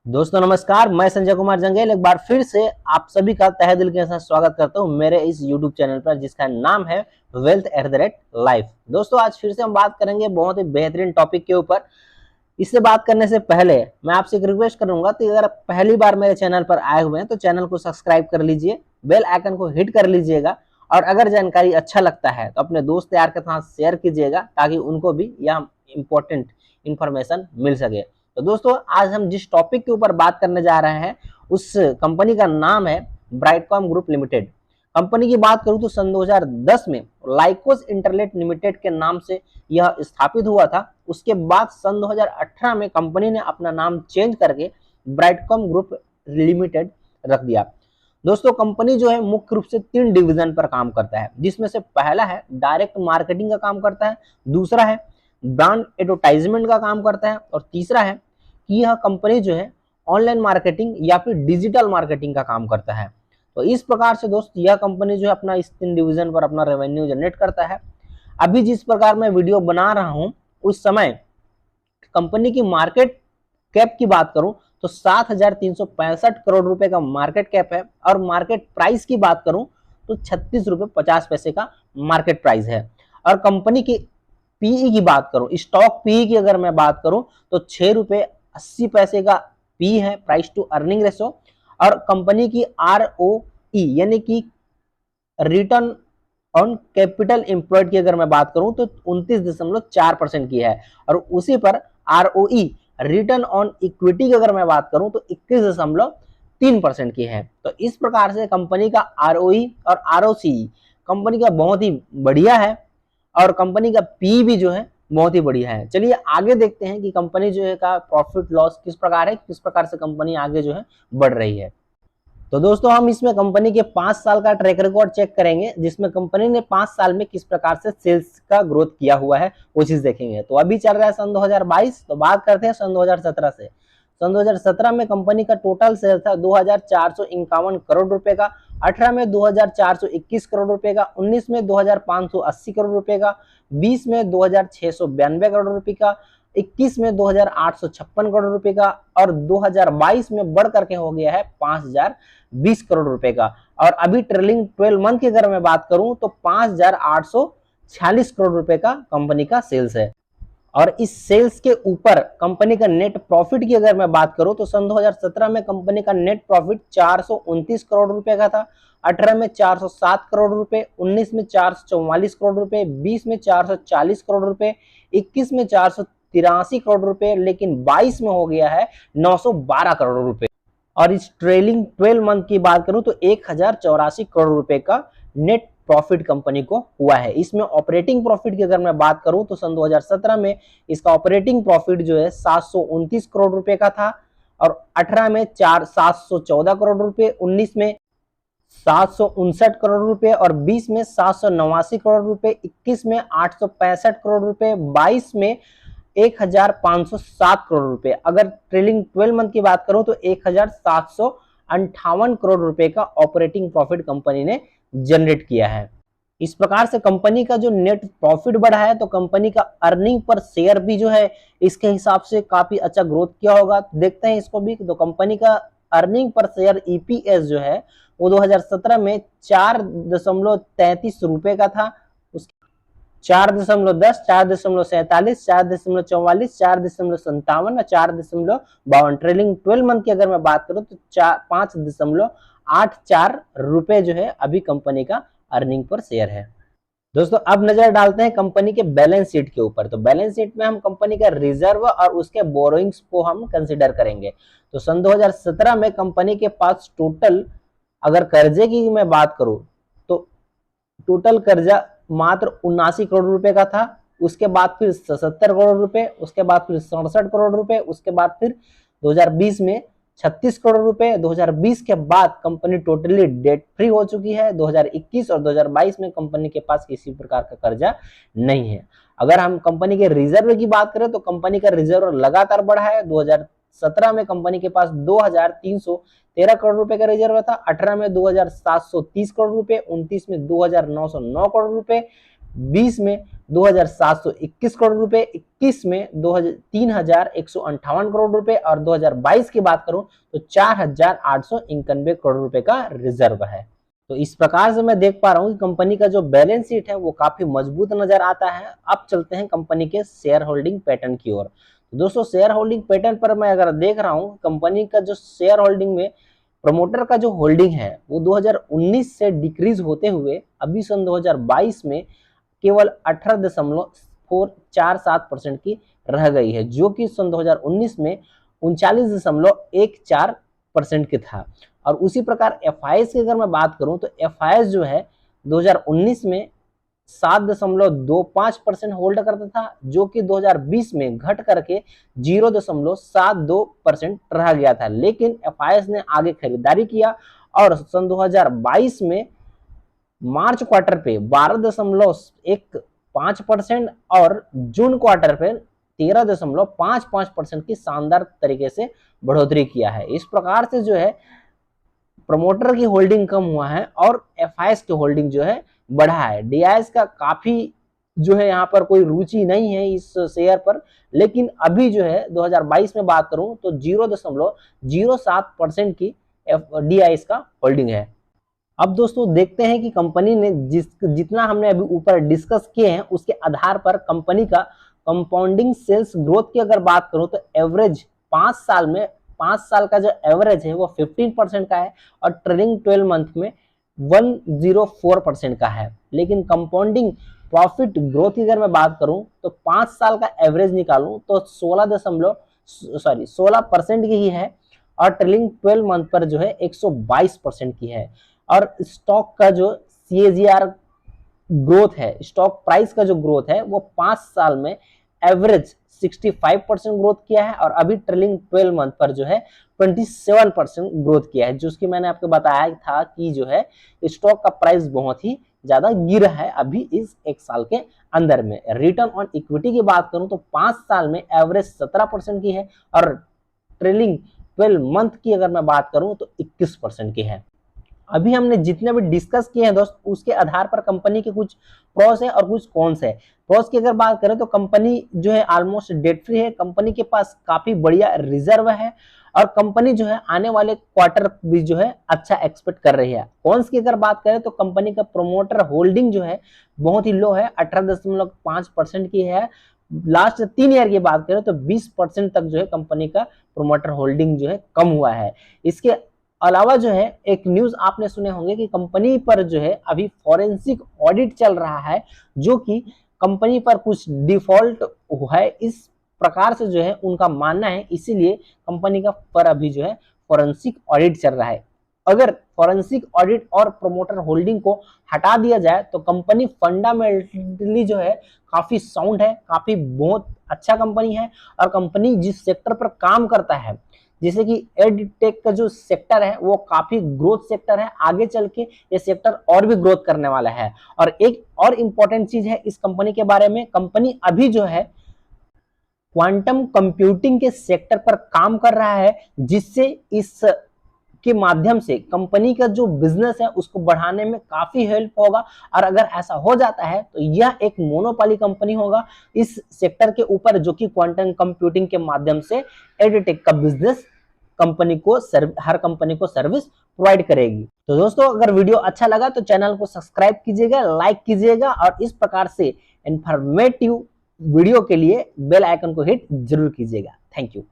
दोस्तों नमस्कार, मैं संजय कुमार जंगेल एक बार फिर से आप सभी का तहे दिल के साथ स्वागत करता हूं मेरे इस YouTube चैनल पर जिसका नाम है wealth at the rate life. दोस्तों आज फिर से हम बात करेंगे बहुत ही बेहतरीन टॉपिक के ऊपर। इससे बात करने से पहले मैं आपसे एक रिक्वेस्ट करूंगा कि अगर आप पहली बार मेरे चैनल पर आए हुए हैं तो चैनल को सब्सक्राइब कर लीजिए, बेल आइकन को हिट कर लीजिएगा और अगर जानकारी अच्छा लगता है तो अपने दोस्त यार के साथ शेयर कीजिएगा ताकि उनको भी यह इंपॉर्टेंट इंफॉर्मेशन मिल सके। तो दोस्तों आज हम जिस टॉपिक के ऊपर बात करने जा रहे हैं उस कंपनी का नाम है ब्राइटकॉम ग्रुप लिमिटेड। कंपनी की बात करूं तो सन 2010 में लाइकोस इंटरनेट लिमिटेड के नाम से यह स्थापित हुआ था। उसके बाद सन 2018 में कंपनी ने अपना नाम चेंज करके ब्राइटकॉम ग्रुप लिमिटेड रख दिया। दोस्तों कंपनी जो है मुख्य रूप से 3 डिवीजन पर काम करता है, जिसमें से पहला है डायरेक्ट मार्केटिंग का काम करता है, दूसरा है ब्रांड एडवर्टाइजमेंट का काम करता है और तीसरा है कि यह कंपनी जो है ऑनलाइन मार्केटिंग या फिर डिजिटल मार्केटिंग का काम करता है। तो इस प्रकार से दोस्त यह कंपनी जो है अपना इस 3 डिवीजन पर अपना रेवेन्यू जनरेट करता है। अभी जिस प्रकार मैं वीडियो बना रहा हूं उस समय कंपनी की मार्केट कैप की बात करूं तो 7,365 करोड़ रुपए का मार्केट कैप है और मार्केट प्राइस की बात करूं तो 36 रुपए 50 पैसे का मार्केट प्राइस है। और कंपनी की पीई की बात करूं, स्टॉक पीई की अगर मैं बात करूं तो 6 रुपए 80 पैसे का पी है, प्राइस टू अर्निंग रेशो। और कंपनी की आरओई यानी कि रिटर्न ऑन कैपिटल एम्प्लॉयड की अगर मैं बात करूं तो 29.4% की है और उसी पर आरओई रिटर्न ऑन इक्विटी की अगर मैं बात करूं तो 21.3% की है। तो इस प्रकार से कंपनी का आरओई और आरओसी कंपनी का बहुत ही बढ़िया है और कंपनी का पी भी जो है बहुत ही बढ़िया है। चलिए आगे देखते हैं कि कंपनी जो है का प्रॉफिट लॉस किस प्रकार है, किस प्रकार से कंपनी आगे जो है बढ़ रही है। तो दोस्तों हम इसमें कंपनी के 5 साल का ट्रैक रिकॉर्ड चेक करेंगे, जिसमें कंपनी ने 5 साल में किस प्रकार से सेल्स का ग्रोथ किया हुआ है वो चीज देखेंगे। तो अभी चल रहा है सन 2022, तो बात करते हैं सन 2017 से। सन 2017 में कंपनी का टोटल सेल्स था 2,451 करोड़ रुपए का, 18 में 2,421 करोड़ रुपए का, 19 में 2,580 करोड़ रुपए का, 20 में 2,692 करोड़ रुपए का, 21 में 2,856 करोड़ रुपए का और 2022 में बढ़ करके हो गया है 5,020 करोड़ रुपए का। और अभी ट्रेलिंग 12 मंथ की अगर मैं बात करूं तो 5,846 करोड़ रुपए का कंपनी का सेल्स है। और इस सेल्स के ऊपर कंपनी का नेट प्रॉफिट की अगर मैं बात करूं तो सन 2017 में कंपनी का नेट प्रॉफिट 429 करोड़ रुपए का था, 18 में 407 करोड़ रुपए, 19 में 444 करोड़ रुपए, 20 में 440 करोड़ रुपए, 21 में 483 करोड़ रुपए, लेकिन 22 में हो गया है 912 करोड़ रुपए। और इस ट्रेलिंग 12 मंथ की बात करूं तो 1,084 करोड़ रुपए का नेट प्रॉफिट कंपनी को हुआ है। इसमें ऑपरेटिंग प्रॉफिट की अगर मैं बात करूं तो सन 2017 में इसका ऑपरेटिंग प्रॉफिट जो है 729 करोड़ रुपए का था और 18 में 714 करोड़ रुपए, 19 में 759 करोड़ रुपए और 20 में 789 करोड़ रुपए, 21 में 865 करोड़ रुपए, 22 में 1,507 करोड़ रुपए। अगर ट्रेलिंग 12 मंथ की बात करूं तो 1,758 करोड़ रुपए का ऑपरेटिंग प्रॉफिट कंपनी ने जनरेट किया है। इस प्रकार से कंपनी का जो नेट प्रॉफिट बढ़ा है तो कंपनी का अर्निंग पर शेयर भी जो है इसके हिसाब से काफी अच्छा ग्रोथ किया होगा। देखते हैं इसको भी। तो कंपनी का अर्निंग पर शेयर ईपीएस जो है वो 2017 में 4.33 रुपए का था, 4.10, 4.47, 4.44, 4.57 और 4.52। ट्रेलिंग 12 मंथ की अगर मैं बात करूं तो 5.84 रुपए जो है अभी कंपनी का अर्निंग पर शेयर है। दोस्तों अब नजर डालते हैं कंपनी के बैलेंस शीट के ऊपर। तो बैलेंस शीट में हम कंपनी का रिजर्व और उसके बोरोइंग्स को हम कंसिडर करेंगे। तो सन 2017 में कंपनी के पास टोटल अगर कर्जे की मैं बात करूं तो टोटल कर्जा मात्र 79 करोड़ रुपए का था, उसके बाद फिर 77 करोड़ रुपए, उसके बाद फिर 67 करोड़ रुपए, उसके बाद फिर 2020 में 36 करोड़ रुपए। 2020 के बाद कंपनी टोटली डेट फ्री हो चुकी है। 2021 और 2022 में कंपनी के पास किसी प्रकार का कर्जा नहीं है। अगर हम कंपनी के रिजर्व की बात करें तो कंपनी का रिजर्व लगातार बढ़ा है। 2017 में कंपनी के पास 2,313 करोड़ रुपए का रिजर्व था, 18 में 2,730 करोड़ रुपए, 29 में 2,909 करोड़ रुपए, 20 में 2,721 करोड़ रुपए, 21 में 3,158 करोड़ रुपए और 2022 की बात करूं तो 4,891 करोड़ रुपए का रिजर्व है। तो इस प्रकार से मैं देख पा रहा हूं कि कंपनी का जो बैलेंस शीट है वो काफी मजबूत नजर आता है। अब चलते हैं कंपनी के शेयर होल्डिंग पैटर्न की ओर। तो दोस्तों शेयर होल्डिंग पैटर्न पर मैं अगर देख रहा हूं कंपनी का जो शेयर होल्डिंग में प्रमोटर का जो होल्डिंग है वो 2019 से डिक्रीज होते हुए अभी सन 2022 में केवल 18.447% की रह गई है, जो कि सन 2019 में 39.14% की था। और उसी प्रकार एफआईएस की अगर मैं बात करूं तो एफआईएस जो है 2019 में 7.25% होल्ड करता था, जो कि 2020 में घट करके 0.72% रह गया था। लेकिन एफआईएस ने आगे खरीदारी किया और सन 2022 में मार्च क्वार्टर पे 12.15% और जून क्वार्टर पे 13.55% की शानदार तरीके से बढ़ोतरी किया है। इस प्रकार से जो है प्रमोटर की होल्डिंग कम हुआ है और एफआईएस की होल्डिंग जो है बढ़ा है। डीआईएस का काफी जो है यहाँ पर कोई रुचि नहीं है इस शेयर पर, लेकिन अभी जो है 2022 में बात करूं तो 0.07% की डीआईएस का होल्डिंग है। अब दोस्तों देखते हैं कि कंपनी ने जितना हमने अभी ऊपर डिस्कस किए हैं उसके आधार पर कंपनी का कंपाउंडिंग सेल्स ग्रोथ की अगर बात करूं तो एवरेज 5 साल का जो एवरेज है वो 15% का है और ट्रेलिंग 12 मंथ में 104% का है। लेकिन कंपाउंडिंग प्रॉफिट ग्रोथ की अगर मैं बात करूं तो 5 साल का एवरेज निकालूं तो 16% की ही है और ट्रेलिंग 12 मंथ पर जो है 122% की है। और स्टॉक का जो CAGR ग्रोथ है, स्टॉक प्राइस का जो ग्रोथ है वो 5 साल में एवरेज 65% ग्रोथ किया है और अभी ट्रेलिंग 12 मंथ पर जो है 27% ग्रोथ किया है, जिसकी मैंने आपको बताया था कि जो है स्टॉक का प्राइस बहुत ही ज्यादा गिरा है अभी इस एक साल के अंदर में। रिटर्न ऑन इक्विटी की बात करूं तो 5 साल में एवरेज 17% की है और ट्रेलिंग 12 मंथ की अगर मैं बात करूं तो 21% की है। अभी हमने जितने भी डिस्कस किए हैं दोस्त उसके आधार पर कंपनी के कुछ प्रोस है और कुछ कॉन्स है। प्रोस की अगर बात करें तो कंपनी जो है ऑलमोस्ट डेट फ्री है, कंपनी के पास काफी बढ़िया रिजर्व है और कंपनी जो है आने वाले क्वार्टर भी जो है अच्छा एक्सपेक्ट कर रही है। कॉन्स की अगर बात करें तो कंपनी का प्रोमोटर होल्डिंग जो है बहुत ही लो है, 18.5% की है। लास्ट 3 ईयर की बात करें तो 20% तक जो है कंपनी का प्रोमोटर होल्डिंग जो है कम हुआ है। इसके अलावा जो है एक न्यूज आपने सुने होंगे कि कंपनी पर जो है अभी फॉरेंसिक ऑडिट चल रहा है, जो कि कंपनी पर कुछ डिफॉल्ट हुआ है इस प्रकार से जो है उनका मानना है, इसीलिए कंपनी का पर अभी जो है फॉरेंसिक ऑडिट चल रहा है। अगर फॉरेंसिक ऑडिट और प्रोमोटर होल्डिंग को हटा दिया जाए तो कंपनी फंडामेंटली जो है काफी साउंड है, काफी बहुत अच्छा कंपनी है और कंपनी जिस सेक्टर पर काम करता है जैसे कि एडटेक का जो सेक्टर है वो काफी ग्रोथ सेक्टर है, आगे चल के ये सेक्टर और भी ग्रोथ करने वाला है। और एक और इम्पोर्टेंट चीज है इस कंपनी के बारे में, कंपनी अभी जो है क्वांटम कंप्यूटिंग के सेक्टर पर काम कर रहा है, जिससे इस के माध्यम से कंपनी का जो बिजनेस है उसको बढ़ाने में काफी हेल्प होगा। और अगर ऐसा हो जाता है तो यह एक मोनोपोली कंपनी होगा इस सेक्टर के ऊपर, जो कि क्वांटम कंप्यूटिंग के माध्यम से एडटेक का बिजनेस हर कंपनी को सर्विस प्रोवाइड करेगी। तो दोस्तों अगर वीडियो अच्छा लगा तो चैनल को सब्सक्राइब कीजिएगा, लाइक कीजिएगा और इस प्रकार से इंफॉर्मेटिव वीडियो के लिए बेल आइकन को हिट जरूर कीजिएगा। Thank you.